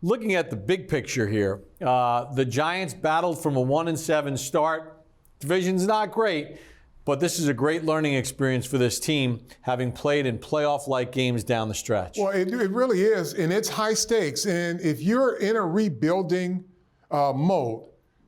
Looking at the big picture here, the Giants battled from a 1-7 start. Division's not great, but this is a great learning experience for this team, having played in playoff-like games down the stretch. Well, it really is, and it's high stakes. And if you're in a rebuilding mode,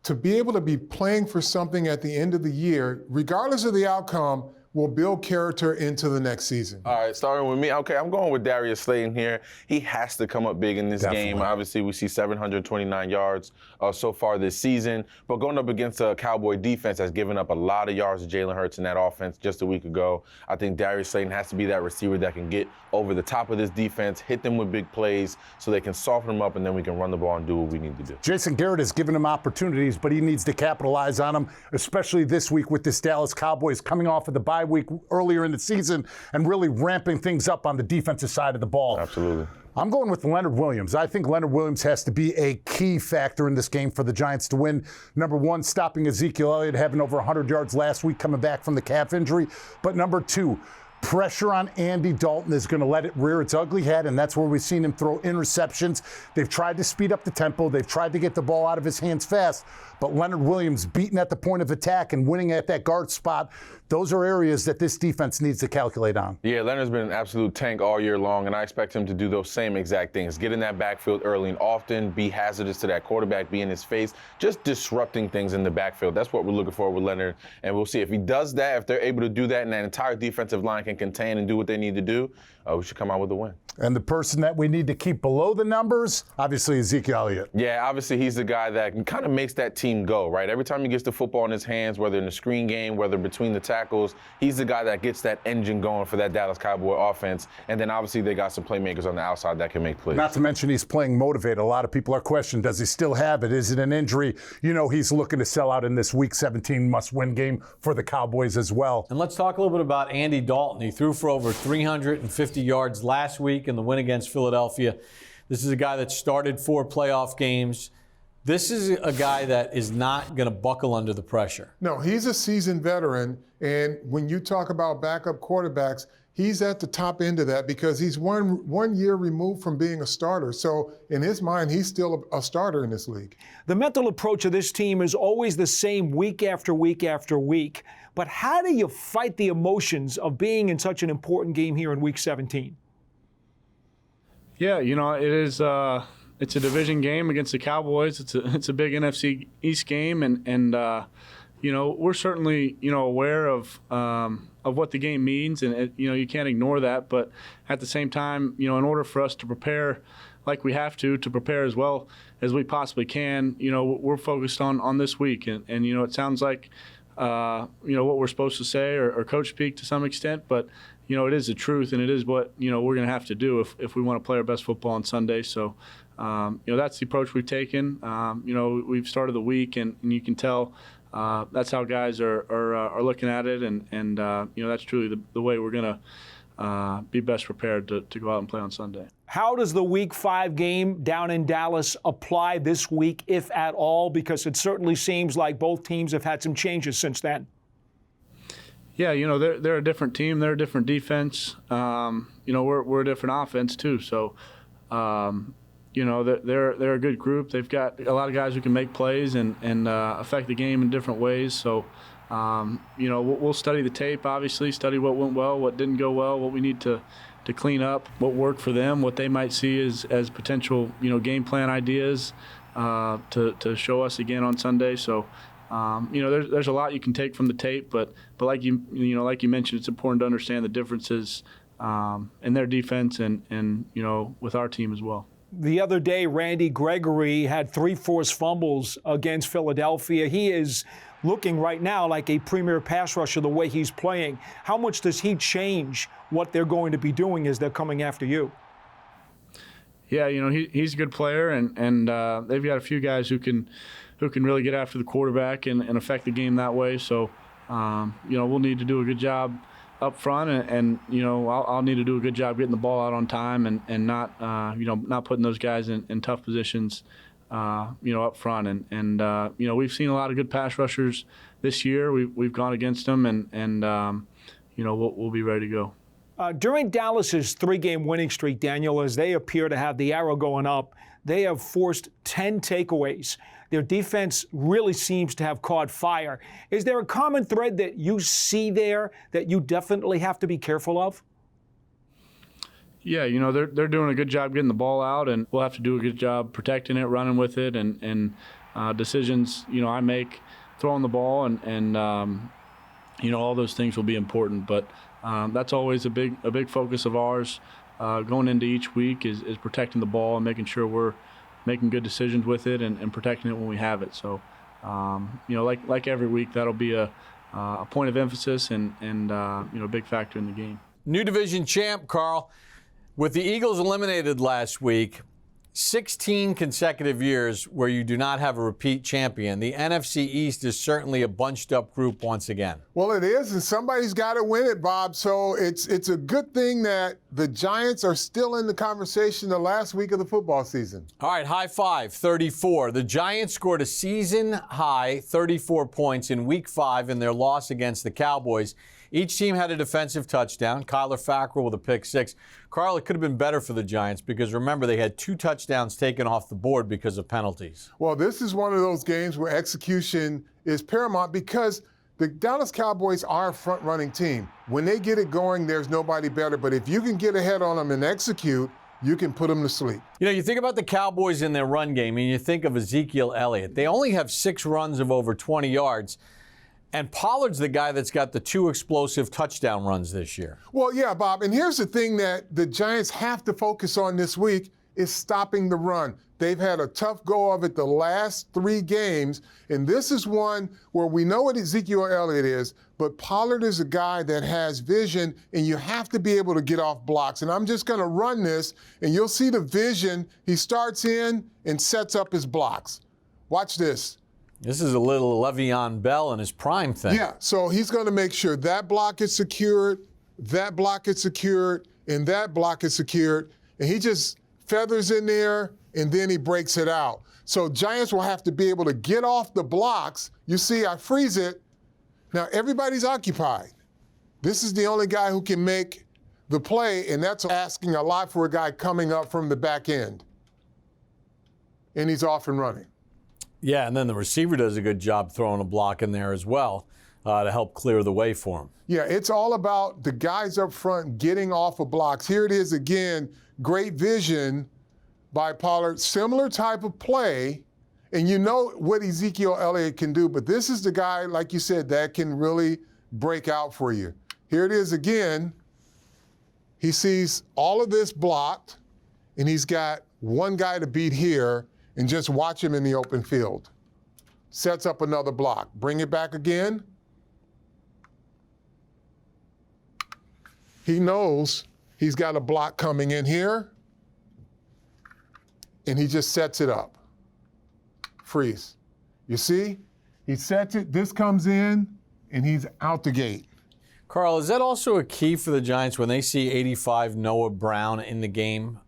to be able to be playing for something at the end of the year, regardless of the outcome, will build character into the next season. All right, starting with me. Okay, I'm going with Darius Slayton here. He has to come up big in this game. Obviously, we see 729 yards so far this season, but going up against a Cowboy defense that's given up a lot of yards to Jalen Hurts in that offense just a week ago, I think Darius Slayton has to be that receiver that can get over the top of this defense, hit them with big plays so they can soften them up, and then we can run the ball and do what we need to do. Jason Garrett has given him opportunities, but he needs to capitalize on them, especially this week with this Dallas Cowboys coming off of the bye week earlier in the season and really ramping things up on the defensive side of the ball. Absolutely. I'm going with Leonard Williams. I think Leonard Williams has to be a key factor in this game for the Giants to win. Number one, stopping Ezekiel Elliott, having over 100 yards last week, coming back from the calf injury. But number two, pressure on Andy Dalton is going to let it rear its ugly head, and that's where we've seen him throw interceptions. They've tried to speed up the tempo. They've tried to get the ball out of his hands fast, but Leonard Williams beating at the point of attack and winning at that guard spot, those are areas that this defense needs to calculate on. Yeah, Leonard's been an absolute tank all year long, and I expect him to do those same exact things. Get in that backfield early and often, be hazardous to that quarterback, be in his face, just disrupting things in the backfield. That's what we're looking for with Leonard, and we'll see. If he does that, if they're able to do that and that entire defensive line can contain and do what they need to do, we should come out with a win. And the person that we need to keep below the numbers, obviously Ezekiel Elliott. Yeah, obviously he's the guy that kind of makes that team go, right? Every time he gets the football in his hands, whether in the screen game, whether between the tackles, he's the guy that gets that engine going for that Dallas Cowboy offense. And then obviously they got some playmakers on the outside that can make plays. Not to mention he's playing motivated. A lot of people are questioning, does he still have it? Is it an injury? You know, he's looking to sell out in this Week 17 must-win game for the Cowboys as well. And let's talk a little bit about Andy Dalton. He threw for over 350 yards last week in the win against Philadelphia. This is a guy that started 4 playoff games. This is a guy that is not going to buckle under the pressure. No, he's a seasoned veteran, and when you talk about backup quarterbacks, he's at the top end of that because he's one year removed from being a starter. So in his mind, he's still a starter in this league. The mental approach of this team is always the same week after week after week. But how do you fight the emotions of being in such an important game here in Week 17? Yeah, you know, it is. It's a division game against the Cowboys. It's a big NFC East game, and you know, we're certainly, you know, aware of what the game means, and you know, you can't ignore that. But at the same time, you know, in order for us to prepare like we have to prepare as well as we possibly can, you know, we're focused on this week, and you know, it sounds like you know, what we're supposed to say or coach speak to some extent, but you know, it is the truth, and it is what, you know, we're going to have to do if we want to play our best football on Sunday. So, you know, that's the approach we've taken. You know, we've started the week, and you can tell that's how guys are looking at it, and you know, that's truly the way we're going to be best prepared to go out and play on Sunday. How does the Week 5 game down in Dallas apply this week, if at all? Because it certainly seems like both teams have had some changes since then. Yeah, you know, they're a different team. They're a different defense. You know, we're a different offense too. So, you know, they're a good group. They've got a lot of guys who can make plays and affect the game in different ways. So, you know, we'll study the tape, obviously, study what went well, what didn't go well, what we need to clean up, what worked for them, what they might see as potential, you know, game plan ideas to show us again on Sunday. So, you know, there's a lot you can take from the tape, but like you mentioned, it's important to understand the differences in their defense and you know, with our team as well. The other day, Randy Gregory had 3 forced fumbles against Philadelphia. He is looking right now like a premier pass rusher the way he's playing. How much does he change what they're going to be doing as they're coming after you? Yeah, you know, he's a good player, and they've got a few guys who can really get after the quarterback and affect the game that way. So, you know, we'll need to do a good job up front, and you know, I'll need to do a good job getting the ball out on time and not, you know, not putting those guys in tough positions, you know, up front. And you know, we've seen a lot of good pass rushers this year. We've gone against them, and you know, we'll be ready to go. During Dallas's 3-game winning streak, Daniel, as they appear to have the arrow going up, they have forced 10 takeaways. Their defense really seems to have caught fire. Is there a common thread that you see there that you definitely have to be careful of? Yeah, they're doing a good job getting the ball out, and we'll have to do a good job protecting it, running with it, and decisions I make throwing the ball and all those things will be important. But that's always a big focus of ours going into each week is protecting the ball and making sure we're making good decisions with it and protecting it when we have it. So like every week, that'll be a point of emphasis and a big factor in the game. New division champ, Carl. With the Eagles eliminated last week, 16 consecutive years where you do not have a repeat champion. The NFC East is certainly a bunched-up group once again. Well, it is, and somebody's got to win it, Bob. So it's a good thing that the Giants are still in the conversation the last week of the football season. All right, high five, 34. The Giants scored a season-high 34 points in Week 5 in their loss against the Cowboys. Each team had a defensive touchdown. Kyler Fackrell with a pick 6. Carl, it could have been better for the Giants because, remember, they had 2 touchdowns taken off the board because of penalties. Well, this is one of those games where execution is paramount because the Dallas Cowboys are a front-running team. When they get it going, there's nobody better. But if you can get ahead on them and execute, you can put them to sleep. You think about the Cowboys in their run game, and you think of Ezekiel Elliott. They only have 6 runs of over 20 yards. And Pollard's the guy that's got the 2 explosive touchdown runs this year. Well, yeah, Bob. And here's the thing that the Giants have to focus on this week is stopping the run. They've had a tough go of it the last 3 games. And this is one where we know what Ezekiel Elliott is, but Pollard is a guy that has vision, and you have to be able to get off blocks. And I'm just going to run this, and you'll see the vision. He starts in and sets up his blocks. Watch this. This is a little Le'Veon Bell in his prime thing. Yeah, so he's going to make sure that block is secured, that block is secured, and that block is secured. And he just feathers in there, and then he breaks it out. So Giants will have to be able to get off the blocks. You see, I freeze it. Now, everybody's occupied. This is the only guy who can make the play, and that's asking a lot for a guy coming up from the back end. And he's off and running. Yeah, and then the receiver does a good job throwing a block in there as well to help clear the way for him. Yeah, it's all about the guys up front getting off of blocks. Here it is again, great vision by Pollard. Similar type of play, and you know what Ezekiel Elliott can do, but this is the guy, like you said, that can really break out for you. Here it is again. He sees all of this blocked, and he's got one guy to beat here, and just watch him in the open field. Sets up another block. Bring it back again. He knows he's got a block coming in here, and he just sets it up. Freeze. You see? He sets it, this comes in, and he's out the gate. Carl, is that also a key for the Giants when they see 85 Noah Brown in the game?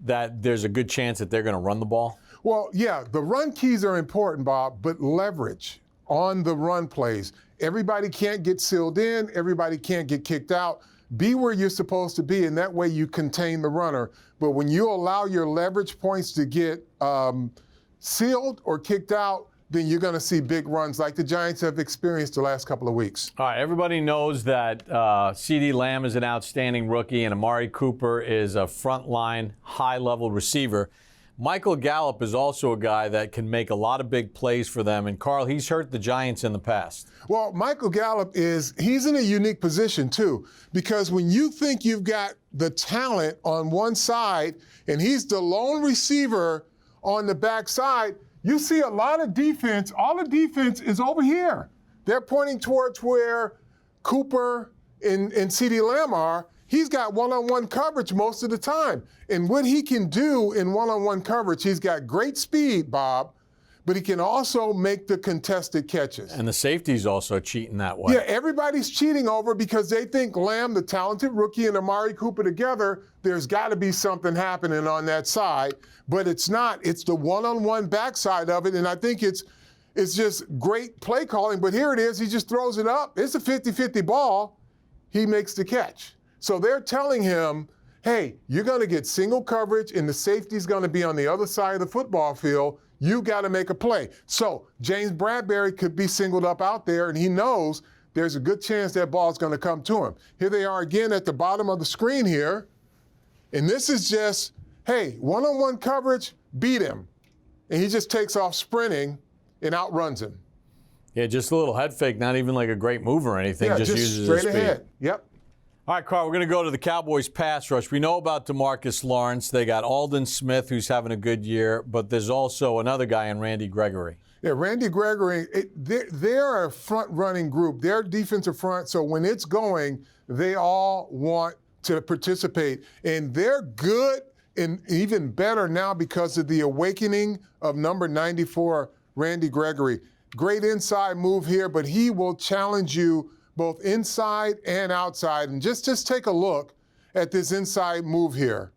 That there's a good chance that they're going to run the ball? Well, yeah, the run keys are important, Bob, but leverage on the run plays. Everybody can't get sealed in. Everybody can't get kicked out. Be where you're supposed to be, and that way you contain the runner. But when you allow your leverage points to get sealed or kicked out, then you're going to see big runs like the Giants have experienced the last couple of weeks. All right, everybody knows that CeeDee Lamb is an outstanding rookie and Amari Cooper is a frontline, high-level receiver. Michael Gallup is also a guy that can make a lot of big plays for them. And, Carl, he's hurt the Giants in the past. Well, Michael Gallup he's in a unique position, too, because when you think you've got the talent on one side and he's the lone receiver on the backside, you see a lot of defense. All the defense is over here. They're pointing towards where Cooper and CeeDee Lamb are. He's got one-on-one coverage most of the time. And what he can do in one-on-one coverage, he's got great speed, Bob, but he can also make the contested catches. And the safety's also cheating that way. Yeah, everybody's cheating over because they think Lamb, the talented rookie, and Amari Cooper together, there's got to be something happening on that side. But it's not. It's the one-on-one backside of it, and I think it's just great play calling. But here it is. He just throws it up. It's a 50-50 ball. He makes the catch. So they're telling him, hey, you're going to get single coverage and the safety's going to be on the other side of the football field. You got to make a play. So James Bradberry could be singled up out there, and he knows there's a good chance that ball's going to come to him. Here they are again at the bottom of the screen here. And this is just, hey, one-on-one coverage, beat him. And he just takes off sprinting and outruns him. Yeah, just a little head fake, not even like a great move or anything. Yeah, just uses his straight speed. ahead. Yep. All right, Carl, we're going to go to the Cowboys pass rush. We know about DeMarcus Lawrence. They got Aldon Smith, who's having a good year, but there's also another guy in Randy Gregory. Yeah, Randy Gregory, they're a front-running group. They're defensive front, so when it's going, they all want to participate. And they're good and even better now because of the awakening of number 94, Randy Gregory. Great inside move here, but he will challenge you both inside and outside. And just take a look at this inside move here.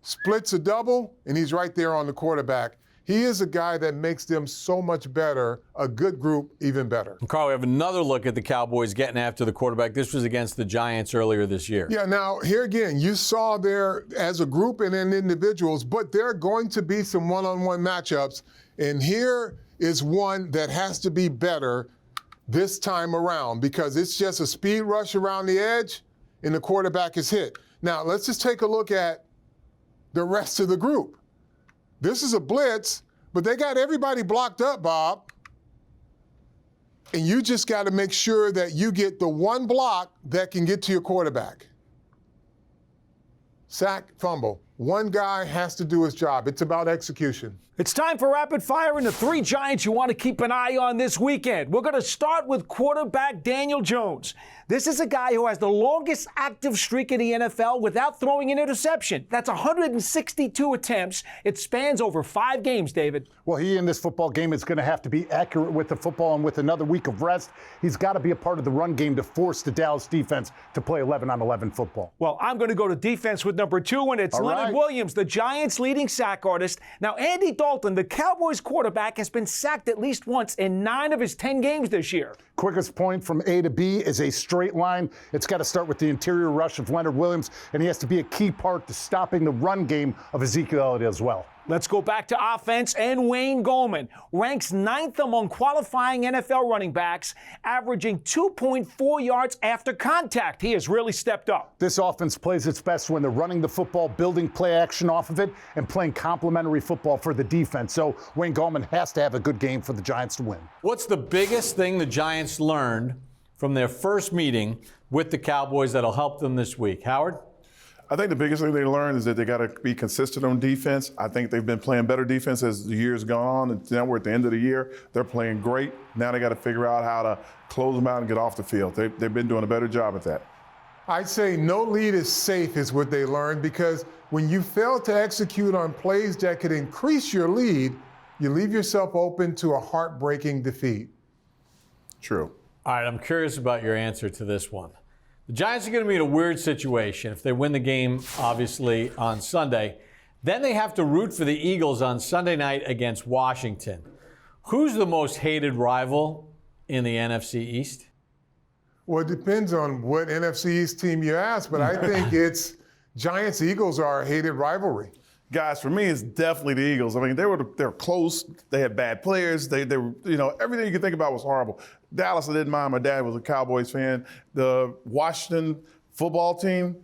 Splits a double, and he's right there on the quarterback. He is a guy that makes them so much better, a good group even better. Carl, we have another look at the Cowboys getting after the quarterback. This was against the Giants earlier this year. Yeah, now here again, you saw there as a group and in individuals, but there are going to be some one-on-one matchups. And here is one that has to be better this time around because it's just a speed rush around the edge and the quarterback is hit. Now, let's just take a look at the rest of the group. This is a blitz, but they got everybody blocked up, Bob. And you just got to make sure that you get the one block that can get to your quarterback. Sack, fumble. One guy has to do his job. It's about execution. It's time for rapid fire and the 3 Giants you want to keep an eye on this weekend. We're going to start with quarterback Daniel Jones. This is a guy who has the longest active streak in the NFL without throwing an interception. That's 162 attempts. It spans over 5 games, David. Well, he in this football game is going to have to be accurate with the football, and with another week of rest, he's got to be a part of the run game to force the Dallas defense to play 11-on-11 football. Well, I'm going to go to defense with number 2, and it's Leonard Williams, the Giants' leading sack artist. Now, Andy Dalton, the Cowboys quarterback, has been sacked at least once in 9 of his 10 games this year. Quickest point from A to B is a straight line. It's got to start with the interior rush of Leonard Williams, and he has to be a key part to stopping the run game of Ezekiel Elliott as well. Let's go back to offense, and Wayne Gallman ranks 9th among qualifying NFL running backs, averaging 2.4 yards after contact. He has really stepped up. This offense plays its best when they're running the football, building play action off of it, and playing complementary football for the defense. So Wayne Gallman has to have a good game for the Giants to win. What's the biggest thing the Giants learned from their first meeting with the Cowboys that'll help them this week? Howard? I think the biggest thing they learned is that they got to be consistent on defense. I think they've been playing better defense as the year's gone on, and now we're at the end of the year. They're playing great. Now they got to figure out how to close them out and get off the field. They've been doing a better job at that. I'd say no lead is safe is what they learned because when you fail to execute on plays that could increase your lead, you leave yourself open to a heartbreaking defeat. True. All right, I'm curious about your answer to this one. The Giants are going to be in a weird situation if they win the game, obviously, on Sunday. Then they have to root for the Eagles on Sunday night against Washington. Who's the most hated rival in the NFC East? Well, it depends on what NFC East team you ask, but I think it's Giants-Eagles are a hated rivalry. Guys, for me, it's definitely the Eagles. I mean, they were close. They had bad players. They were, everything you could think about was horrible. Dallas, I didn't mind. My dad was a Cowboys fan. The Washington football team,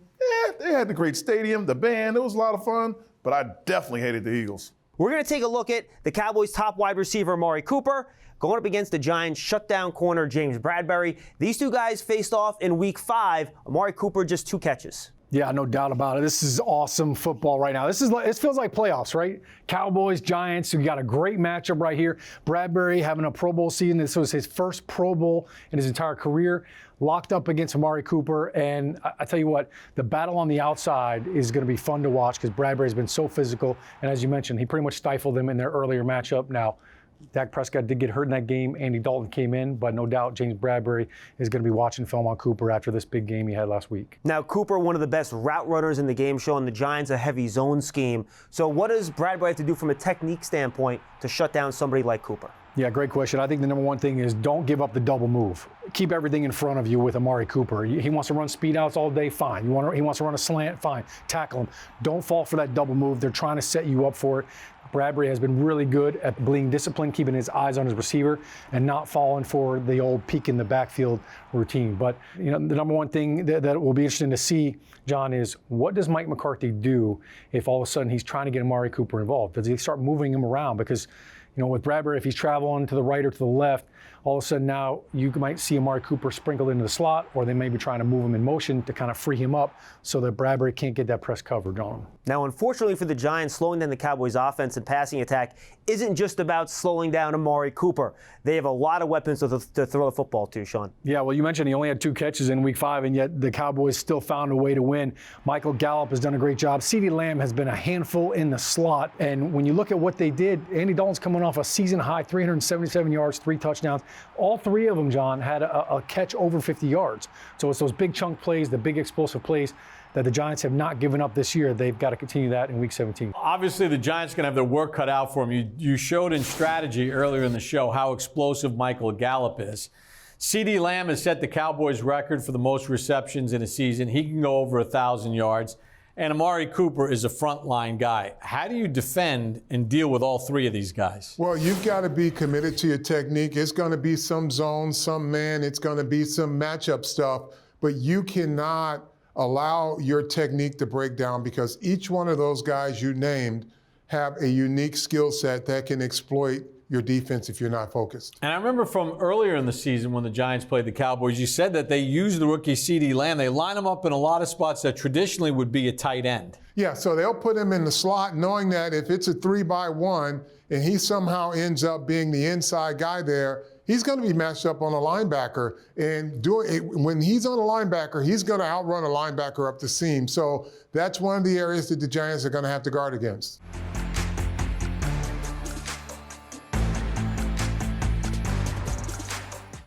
they had the great stadium, the band. It was a lot of fun, but I definitely hated the Eagles. We're going to take a look at the Cowboys' top wide receiver, Amari Cooper, going up against the Giants' shutdown corner, James Bradberry. These two guys faced off in Week 5. Amari Cooper just 2 catches. Yeah, no doubt about it. This is awesome football right now. It feels like playoffs, right? Cowboys, Giants, we got a great matchup right here. Bradberry having a Pro Bowl season. This was his first Pro Bowl in his entire career. Locked up against Amari Cooper. And I tell you what, the battle on the outside is going to be fun to watch because Bradberry's been so physical. And as you mentioned, he pretty much stifled them in their earlier matchup. Now, Dak Prescott did get hurt in that game. Andy Dalton came in, but no doubt James Bradberry is going to be watching film on Cooper after this big game he had last week. Now, Cooper, one of the best route runners in the game, showing the Giants a heavy zone scheme. So what does Bradberry have to do from a technique standpoint to shut down somebody like Cooper? Yeah, great question. I think the number one thing is don't give up the double move. Keep everything in front of you with Amari Cooper. He wants to run speed outs all day, fine. He wants to run a slant, fine. Tackle him. Don't fall for that double move. They're trying to set you up for it. Bradberry has been really good at being disciplined, keeping his eyes on his receiver, and not falling for the old peek in the backfield routine. But the number one thing that will be interesting to see, John, is what does Mike McCarthy do if all of a sudden he's trying to get Amari Cooper involved? Does he start moving him around? Because with Bradberry, if he's traveling to the right or to the left, all of a sudden now you might see Amari Cooper sprinkled into the slot, or they may be trying to move him in motion to kind of free him up so that Bradberry can't get that press coverage on him. Now, unfortunately for the Giants, slowing down the Cowboys' offense and passing attack isn't just about slowing down Amari Cooper. They have a lot of weapons to throw the football to, Sean. Yeah, well, you mentioned he only had 2 catches in Week 5, and yet the Cowboys still found a way to win. Michael Gallup has done a great job. CeeDee Lamb has been a handful in the slot, and when you look at what they did, Andy Dalton's coming off a season-high 377 yards, 3 touchdowns. All 3 of them, John, had a catch over 50 yards. So it's those big chunk plays, the big explosive plays that the Giants have not given up this year. They've got to continue that in Week 17. Obviously, the Giants are going to have their work cut out for them. You showed in strategy earlier in the show how explosive Michael Gallup is. CeeDee Lamb has set the Cowboys record for the most receptions in a season. He can go over 1,000 yards. And Amari Cooper is a frontline guy. How do you defend and deal with all 3 of these guys? Well, you've got to be committed to your technique. It's going to be some zone, some man. It's going to be some matchup stuff. But you cannot allow your technique to break down, because each one of those guys you named have a unique skill set that can exploit your defense if you're not focused. And I remember from earlier in the season when the Giants played the Cowboys, you said that they use the rookie CeeDee Lamb. They line him up in a lot of spots that traditionally would be a tight end. Yeah, so they'll put him in the slot knowing that if it's a 3-by-1 and he somehow ends up being the inside guy there, he's going to be matched up on a linebacker. And when he's on a linebacker, he's going to outrun a linebacker up the seam. So that's one of the areas that the Giants are going to have to guard against.